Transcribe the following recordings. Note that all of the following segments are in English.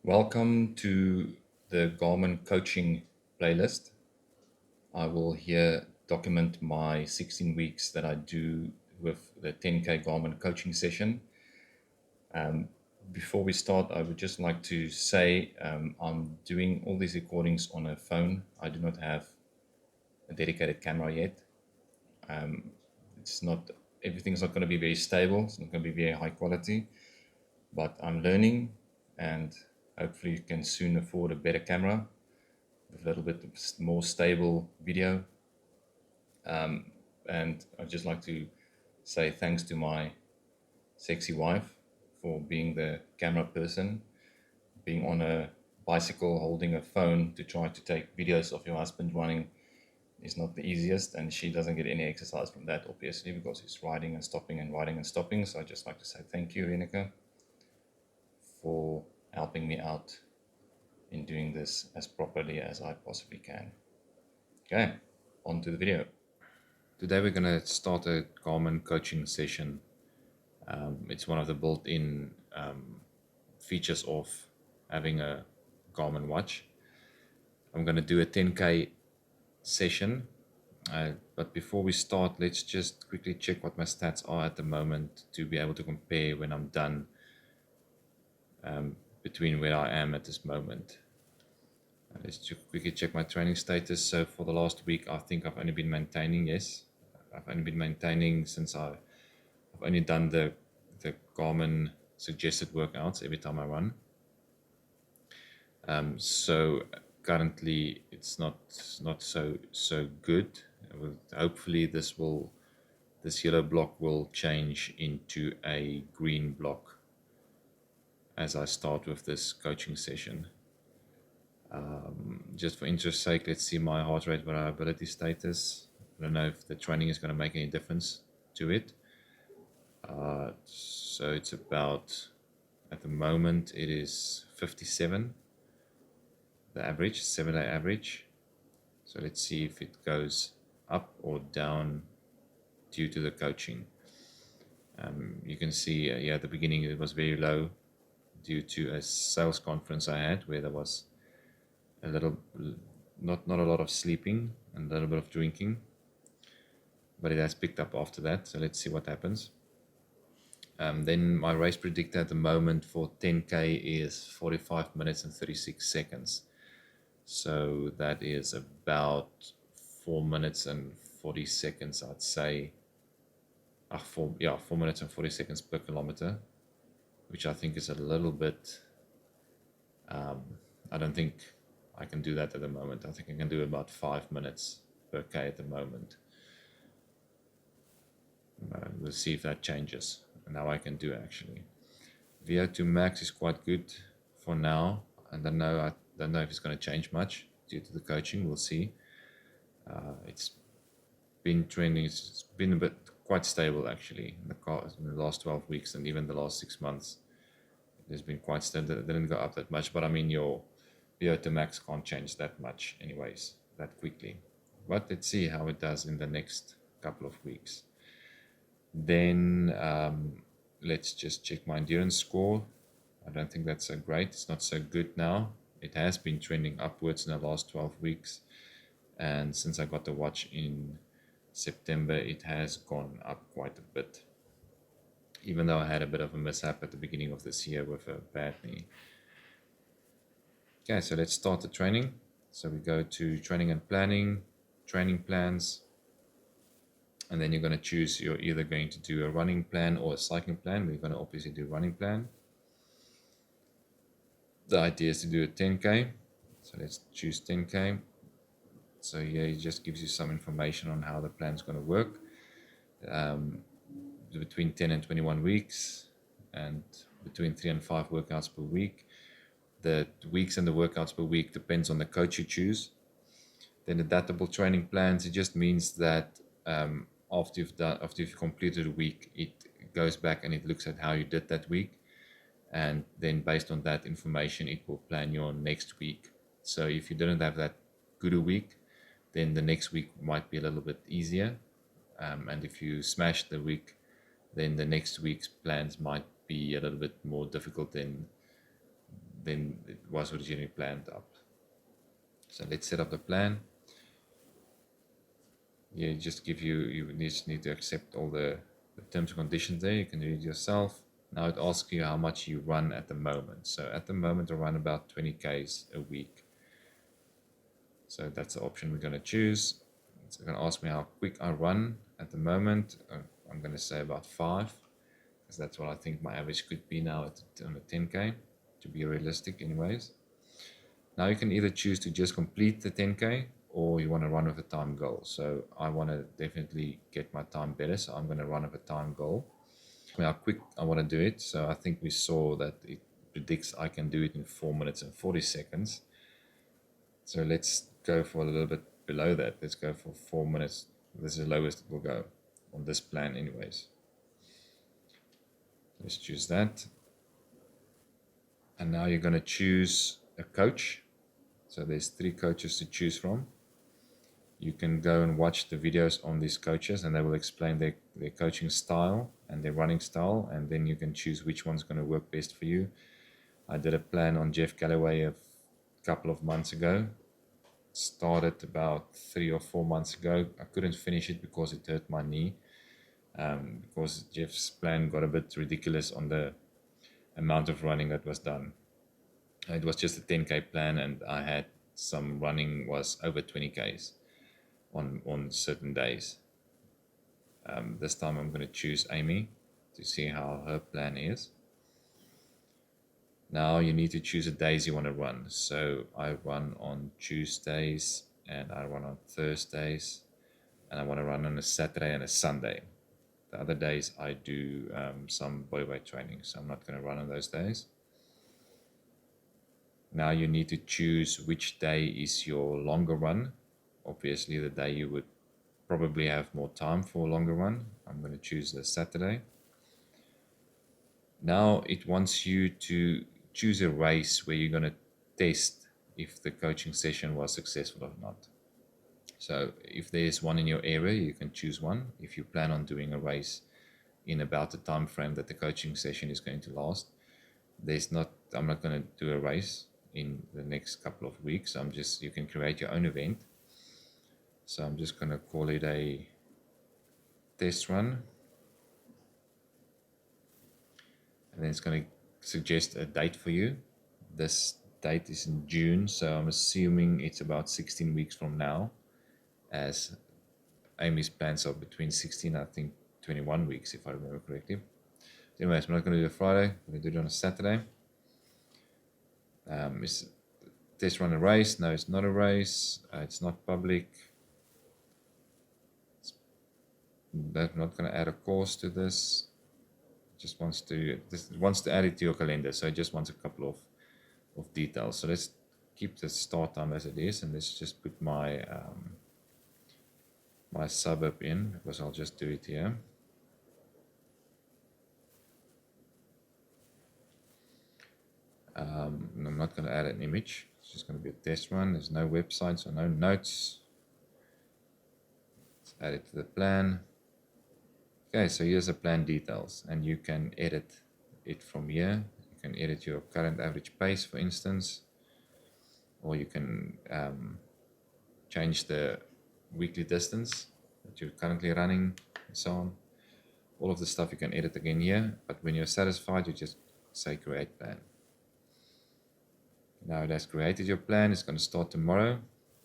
Welcome to the Garmin coaching playlist. I will here document my 16 weeks that I do with the 10K Garmin coaching session. Before we start, I would just like to say I'm doing all these recordings on a phone. I do not have a dedicated camera yet. It's not Everything's not going to be very stable. It's not going to be very high quality, but I'm learning, and hopefully you can soon afford a better camera with a little bit more stable video. And I'd just like to say thanks to my sexy wife for being the camera person. Being on a bicycle holding a phone to try to take videos of your husband running is not the easiest, and she doesn't get any exercise from that, obviously, because he's riding and stopping and riding and stopping. So I'd just like to say thank you, Renika, for helping me out in doing this as properly as I possibly can. Okay, on to the video. Today we're going to start a Garmin coaching session. It's one of the built-in features of having a Garmin watch. I'm going to do a 10K session, but before we start, let's just quickly check what my stats are at the moment to be able to compare when I'm done between where I am at this moment. Let's quickly check my training status. So for the last week, I think I've only been maintaining, yes, I've only been maintaining since I've only done the Garmin suggested workouts every time I run. So currently it's not so good. Hopefully this yellow block will change into a green block as I start with this coaching session. Just for interest's sake, let's see my heart rate variability status. I don't know if the training is going to make any difference to it. So it's about, at the moment, it is 57, the average, 7-day average. So let's see if it goes up or down due to the coaching. You can see, at the beginning it was very low due to a sales conference I had where there was a little, not a lot of sleeping and a little bit of drinking, but it has picked up after that. So let's see what happens. Then my race predictor at the moment for 10K is 45 minutes and 36 seconds. So that is about 4 minutes and 40 seconds, I'd say. 4 minutes and 40 seconds per kilometer, which I think is a little bit, I don't think I can do that at the moment. I think I can do about 5 minutes per K at the moment. We'll see if that changes. Now I can do it actually. VO2 max is quite good for now. I don't know if it's going to change much due to the coaching. We'll see. It's been trending. It's been a bit quite stable actually in the last 12 weeks and even the last 6 months. It's been quite stable. It didn't go up that much, but I mean your VO2 max can't change that much anyways, that quickly. But let's see how it does in the next couple of weeks. Then let's just check my endurance score. I don't think that's so great. It's not so good now. It has been trending upwards in the last 12 weeks. And since I got the watch in September, it has gone up quite a bit. Even though I had a bit of a mishap at the beginning of this year with a bad knee. Okay, so let's start the training. So we go to training and planning, training plans. And then you're going to choose, you're either going to do a running plan or a cycling plan. We're going to obviously do running plan. The idea is to do a 10K. So let's choose 10K. So here it just gives you some information on how the plan is going to work. Between 10 and 21 weeks and between 3 and 5 workouts per week. The weeks and the workouts per week depends on the coach you choose. Then adaptable training plans, it just means that after you've completed a week, it goes back and it looks at how you did that week, and then based on that information it will plan your next week. So if you didn't have that good a week, then the next week might be a little bit easier, and if you smash the week, then the next week's plans might be a little bit more difficult than than it was originally planned up. So let's set up the plan. Yeah, you just need to accept all the terms and conditions there. You can read yourself. Now it asks you how much you run at the moment. So at the moment I run about 20 Ks a week. So that's the option we're going to choose. It's going to ask me how quick I run at the moment. I'm going to say about 5, because that's what I think my average could be now on a 10K, to be realistic anyways. Now you can either choose to just complete the 10K, or you want to run with a time goal. So I want to definitely get my time better, so I'm going to run with a time goal. How quick I want to do it. So I think we saw that it predicts I can do it in 4 minutes and 40 seconds. So let's go for a little bit below that. Let's go for 4 minutes. This is the lowest it will go on this plan anyways. Let's choose that. And now you're going to choose a coach. So there's 3 coaches to choose from. You can go and watch the videos on these coaches, and they will explain their coaching style and their running style, and then you can choose which one's going to work best for you. I did a plan on Jeff Galloway a couple of months ago. Started about 3 or 4 months ago. I couldn't finish it because it hurt my knee, because Jeff's plan got a bit ridiculous on the amount of running that was done. It was just a 10K plan, and I had some running was over 20 Ks on certain days. This time I'm going to choose Amy to see how her plan is. Now you need to choose the days you want to run. So I run on Tuesdays, and I run on Thursdays, and I want to run on a Saturday and a Sunday. The other days I do some bodyweight training, so I'm not going to run on those days. Now you need to choose which day is your longer run. Obviously the day you would probably have more time for a longer run. I'm going to choose the Saturday. Now it wants you to choose a race where you're going to test if the coaching session was successful or not. So if there's one in your area, you can choose one. If you plan on doing a race in about the time frame that the coaching session is going to last, I'm not going to do a race in the next couple of weeks. You can create your own event. So I'm just going to call it a test run. And then it's going to suggest a date for you. This date is in June, so I'm assuming it's about 16 weeks from now, as Amy's plans are between 16 and I think 21 weeks, if I remember correctly. Anyways, I'm not going to do it Friday. I'm going to do it on a Saturday. Is test run a race? No, it's not a race. It's not public. I'm not going to add a course to this. Just wants to add it to your calendar, so it just wants a couple of details. So let's keep the start time as it is, and let's just put my my suburb in, because I'll just do it here. I'm not going to add an image. It's just going to be a test run. There's no websites or no notes. Let's add it to the plan. Okay, so here's the plan details, and you can edit it from here. You can edit your current average pace, for instance, or you can change the weekly distance that you're currently running, and so on. All of the stuff you can edit again here, but when you're satisfied, you just say create plan. Now it has created your plan. It's going to start tomorrow,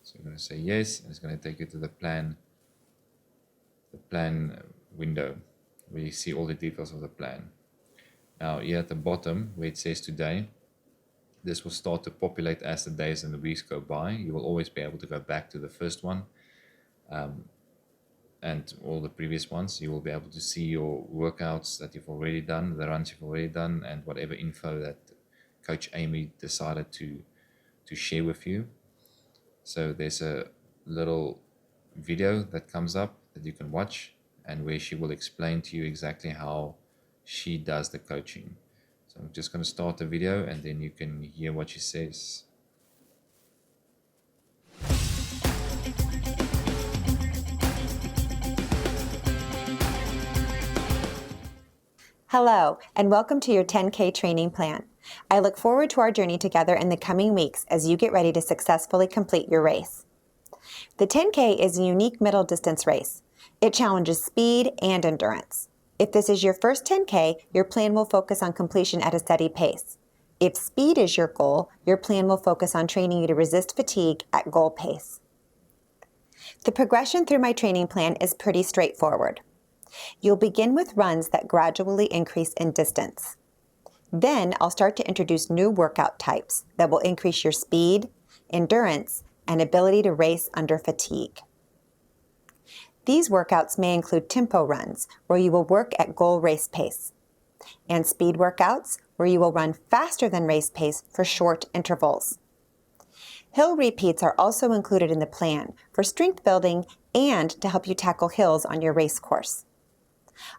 so you're going to say yes, and it's going to take you to the plan window where you see all the details of the plan. Now here at the bottom where it says today, this will start to populate as the days and the weeks go by. You will always be able to go back to the first one and all the previous ones. You will be able to see your workouts that you've already done, the runs you've already done, and whatever info that Coach Amy decided to share with you. So there's a little video that comes up that you can watch, and where she will explain to you exactly how she does the coaching. So I'm just going to start the video, and then you can hear what she says. Hello, and welcome to your 10K training plan. I look forward to our journey together in the coming weeks as you get ready to successfully complete your race. The 10K is a unique middle distance race. It challenges speed and endurance. If this is your first 10K, your plan will focus on completion at a steady pace. If speed is your goal, your plan will focus on training you to resist fatigue at goal pace. The progression through my training plan is pretty straightforward. You'll begin with runs that gradually increase in distance. Then I'll start to introduce new workout types that will increase your speed, endurance, and ability to race under fatigue. These workouts may include tempo runs, where you will work at goal race pace, and speed workouts, where you will run faster than race pace for short intervals. Hill repeats are also included in the plan for strength building and to help you tackle hills on your race course.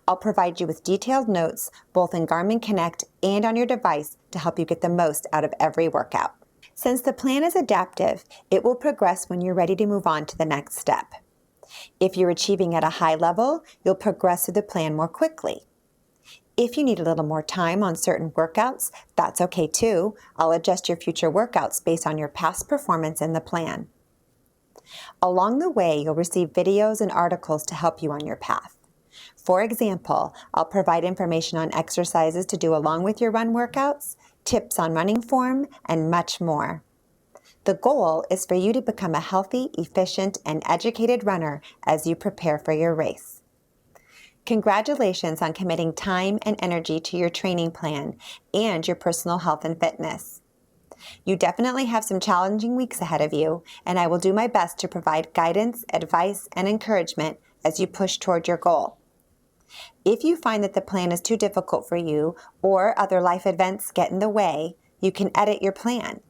I'll provide you with detailed notes both in Garmin Connect and on your device to help you get the most out of every workout. Since the plan is adaptive, it will progress when you're ready to move on to the next step. If you're achieving at a high level, you'll progress through the plan more quickly. If you need a little more time on certain workouts, that's okay too. I'll adjust your future workouts based on your past performance in the plan. Along the way, you'll receive videos and articles to help you on your path. For example, I'll provide information on exercises to do along with your run workouts, tips on running form, and much more. The goal is for you to become a healthy, efficient, and educated runner as you prepare for your race. Congratulations on committing time and energy to your training plan and your personal health and fitness. You definitely have some challenging weeks ahead of you, and I will do my best to provide guidance, advice, and encouragement as you push toward your goal. If you find that the plan is too difficult for you or other life events get in the way, you can edit your plan.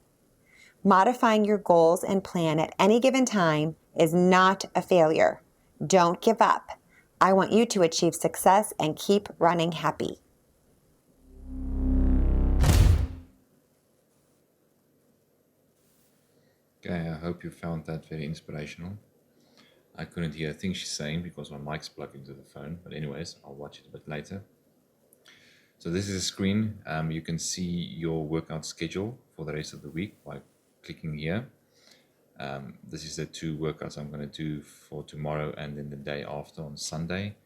Modifying your goals and plan at any given time is not a failure. Don't give up. I want you to achieve success and keep running happy. Okay, I hope you found that very inspirational. I couldn't hear a thing she's saying because my mic's plugged into the phone, but anyways, I'll watch it a bit later. So this is a screen. You can see your workout schedule for the rest of the week by clicking here. This is the 2 workouts I'm going to do for tomorrow and then the day after on Sunday.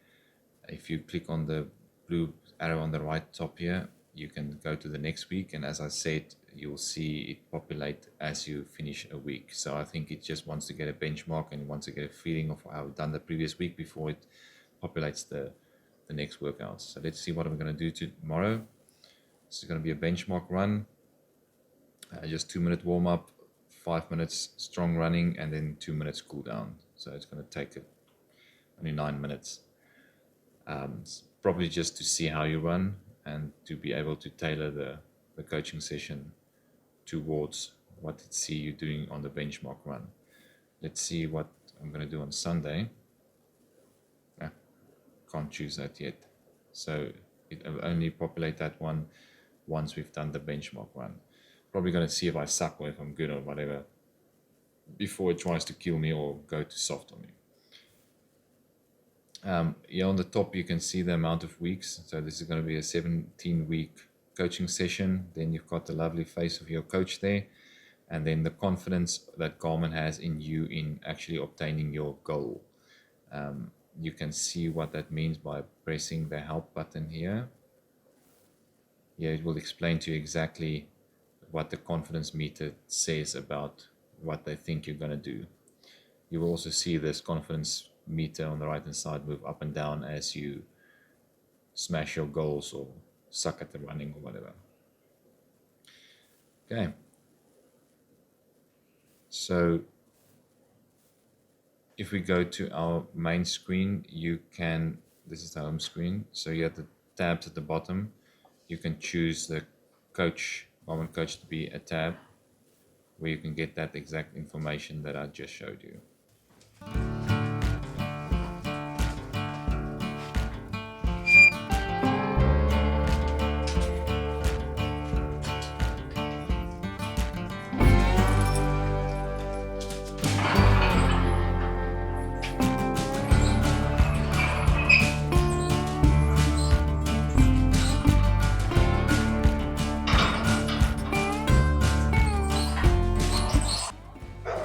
If you click on the blue arrow on the right top here, you can go to the next week, and as I said, you'll see it populate as you finish a week. So I think it just wants to get a benchmark and wants to get a feeling of how I've done the previous week before it populates the next workouts. So let's see what I'm going to do tomorrow. This is going to be a benchmark run, just 2-minute warm-up, 5 minutes strong running, and then 2 minutes cool down. So it's going to take only 9 minutes. Probably just to see how you run and to be able to tailor the coaching session towards what it see you doing on the benchmark run. Let's see what I'm going to do on Sunday. Can't choose that yet. So it will only populate that one once we've done the benchmark run. Probably going to see if I suck or if I'm good or whatever before it tries to kill me or go too soft on me. Here on the top, you can see the amount of weeks. So this is going to be a 17-week coaching session. Then you've got the lovely face of your coach there. And then the confidence that Garmin has in you in actually obtaining your goal. You can see what that means by pressing the help button here. Here it will explain to you exactly what the confidence meter says about what they think you're going to do. You will also see this confidence meter on the right hand side move up and down as you smash your goals or suck at the running or whatever. Okay. So if we go to our main screen, this is the home screen. So you have the tabs at the bottom. You can choose the Garmin Coach to be a tab where you can get that exact information that I just showed you.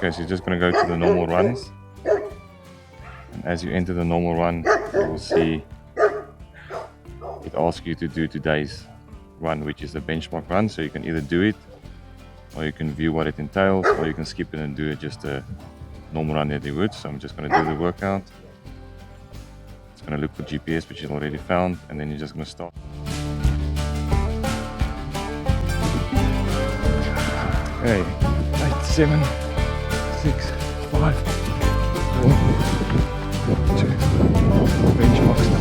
Okay, so you're just going to go to the normal runs. And as you enter the normal run, you will see it asks you to do today's run, which is the benchmark run. So you can either do it, or you can view what it entails, or you can skip it and do it just a normal run that you would. So I'm just going to do the workout. It's going to look for GPS, which is already found, and then you're just going to start. Okay, 8, 7, 6, 5, 4, 2, benchmark start.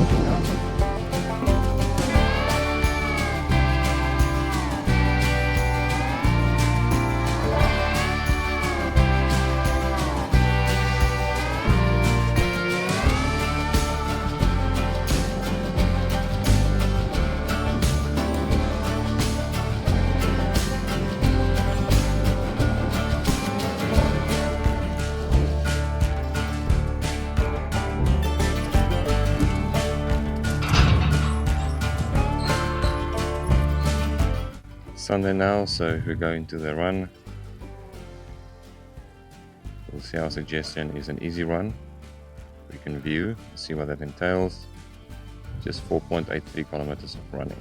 Sunday now, so we're going to the run. We'll see our suggestion is an easy run. We can view, see what that entails. Just 4.83 kilometers of running.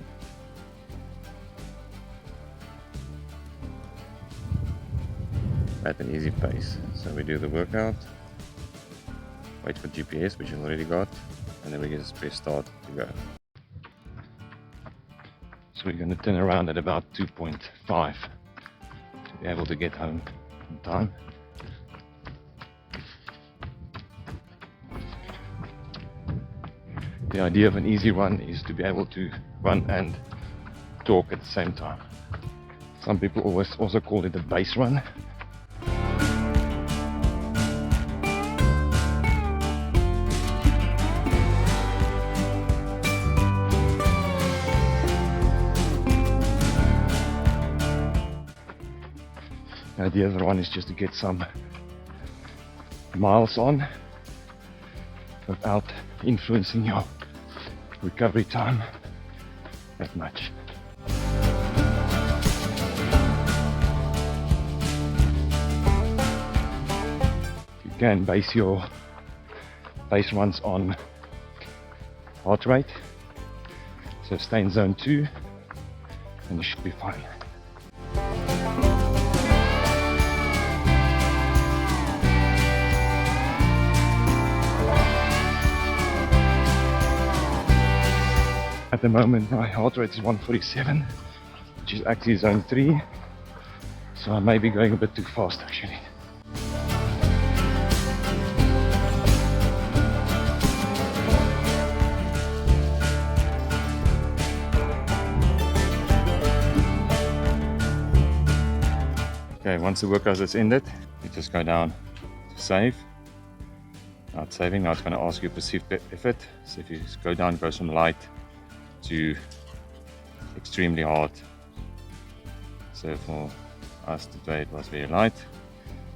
At an easy pace. So we do the workout, wait for GPS, which we've already got, and then we just press start to go. So we're going to turn around at about 2.5 to be able to get home in time. The idea of an easy run is to be able to run and talk at the same time. Some people also call it a base run. The idea of the run is just to get some miles on without influencing your recovery time that much. You can base your base runs on heart rate, so stay in zone 2 and you should be fine. At the moment my heart rate is 147, which is actually zone 3, so I may be going a bit too fast actually. Okay, once the workout is ended, you just go down to save. Now it's saving, now it's going to ask you perceived effort. So if you go down, it goes from light to extremely hard. So for us today it was very light.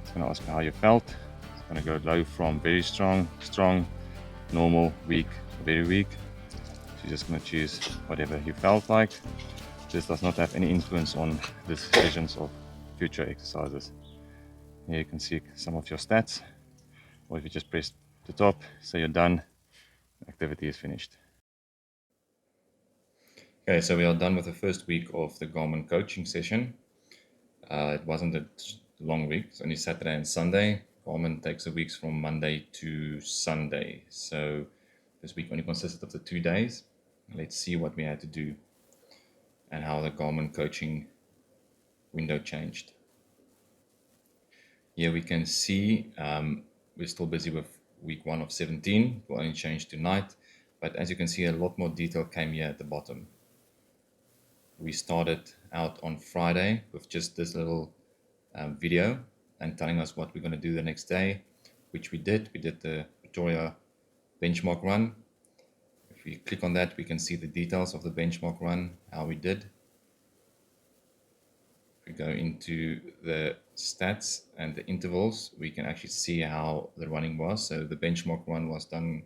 It's going to ask you how you felt. It's going to go low from very strong, strong, normal, weak, very weak. So you're just going to choose whatever you felt like. This does not have any influence on the decisions of future exercises. Here you can see some of your stats, or if you just press the top, so you're done, activity is finished. Okay, so we are done with the first week of the Garmin coaching session. It wasn't a long week, it's only Saturday and Sunday. Garmin takes the weeks from Monday to Sunday. So this week only consisted of the 2 days. Let's see what we had to do and how the Garmin coaching window changed. Here we can see we're still busy with week 1 of 17. We'll only change tonight, but as you can see, a lot more detail came here at the bottom. We started out on Friday with just this little video and telling us what we're going to do the next day, which we did. We did the Pretoria benchmark run. If we click on that, we can see the details of the benchmark run, how we did. If we go into the stats and the intervals, we can actually see how the running was. So the benchmark run was done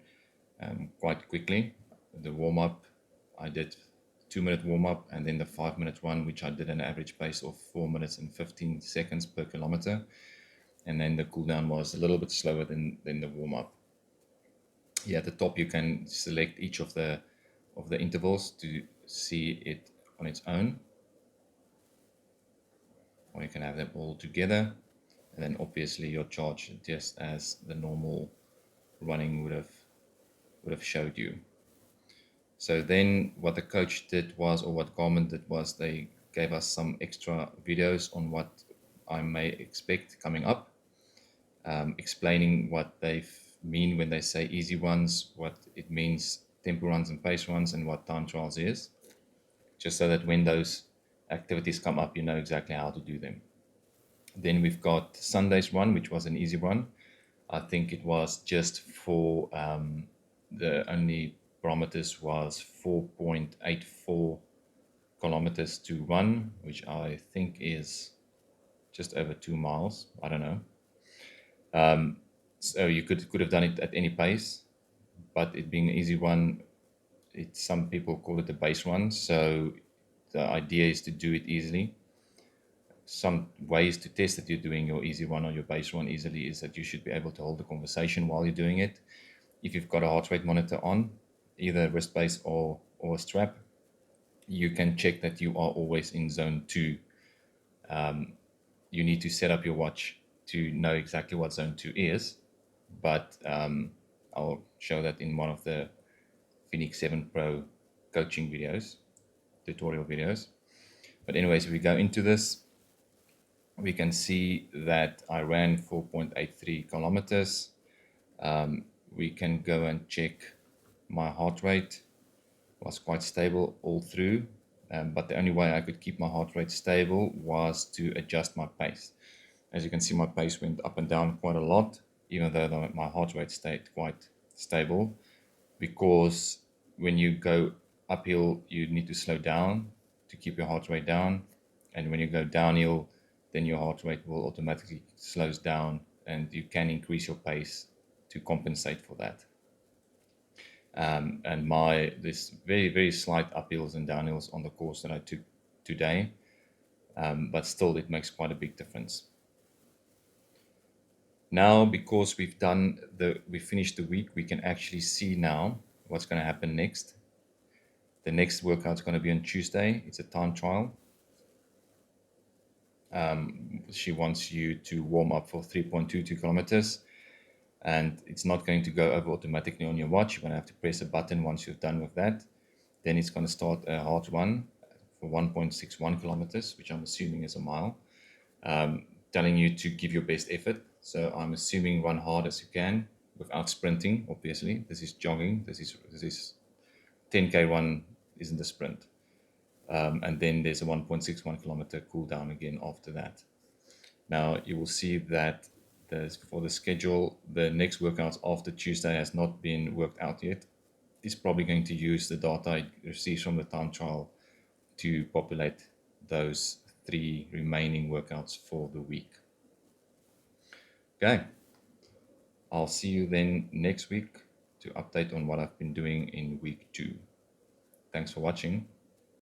quite quickly. The warm-up, I did 2-minute warm-up, and then the 5-minute run, which I did an average pace of 4 minutes and 15 seconds per kilometer. and then the cool down was a little bit slower than the warm up. Here at the top, you can select each of the intervals to see it on its own, or you can have them all together, and then obviously your charge just as the normal running would have showed you. So then what the coach did was, or what Garmin did was, they gave us some extra videos on what I may expect coming up, explaining what they mean when they say easy ones, what it means tempo runs and pace runs, and what time trials is, just so that when those activities come up, you know exactly how to do them. Then we've got Sunday's one, which was an easy one. I think it was just for the only barometers was 4.84 kilometers to run, which I think is just over 2 miles. I don't know. So you could have done it at any pace, but it being an easy one, some people call it a base one. So the idea is to do it easily. Some ways to test that you're doing your easy one or your base one easily is that you should be able to hold a conversation while you're doing it. If you've got a heart rate monitor on, either wrist base or a strap, you can check that you are always in zone 2. You need to set up your watch to know exactly what zone 2 is, but I'll show that in one of the Phoenix 7 Pro coaching videos, tutorial videos. But anyways, if we go into this, we can see that I ran 4.83 kilometers. We can go and check my heart rate. Was quite stable all through, but the only way I could keep my heart rate stable was to adjust my pace. As you can see, my pace went up and down quite a lot, even though my heart rate stayed quite stable, because when you go uphill, you need to slow down to keep your heart rate down, and when you go downhill, then your heart rate will automatically slows down, and you can increase your pace to compensate for that. And this very slight uphills and downhills on the course that I took today, but still it makes quite a big difference. Now, because we finished the week, we can actually see now what's going to happen next. The next workout is going to be on Tuesday. It's a time trial. She wants you to warm up for 3.22 kilometers, and it's not going to go over automatically on your watch. You're going to have to press a button once you're done with that. Then it's going to start a hard run for 1.61 kilometers, which I'm assuming is a mile, telling you to give your best effort. So I'm assuming run hard as you can without sprinting, obviously. This is jogging. This is 10K run isn't a sprint. And then there's a 1.61 kilometer cool down again after that. Now you will see that for the schedule, the next workouts after Tuesday has not been worked out yet. It's probably going to use the data it receives from the time trial to populate those 3 remaining workouts for the week. Okay, I'll see you then next week to update on what I've been doing in week 2. Thanks for watching.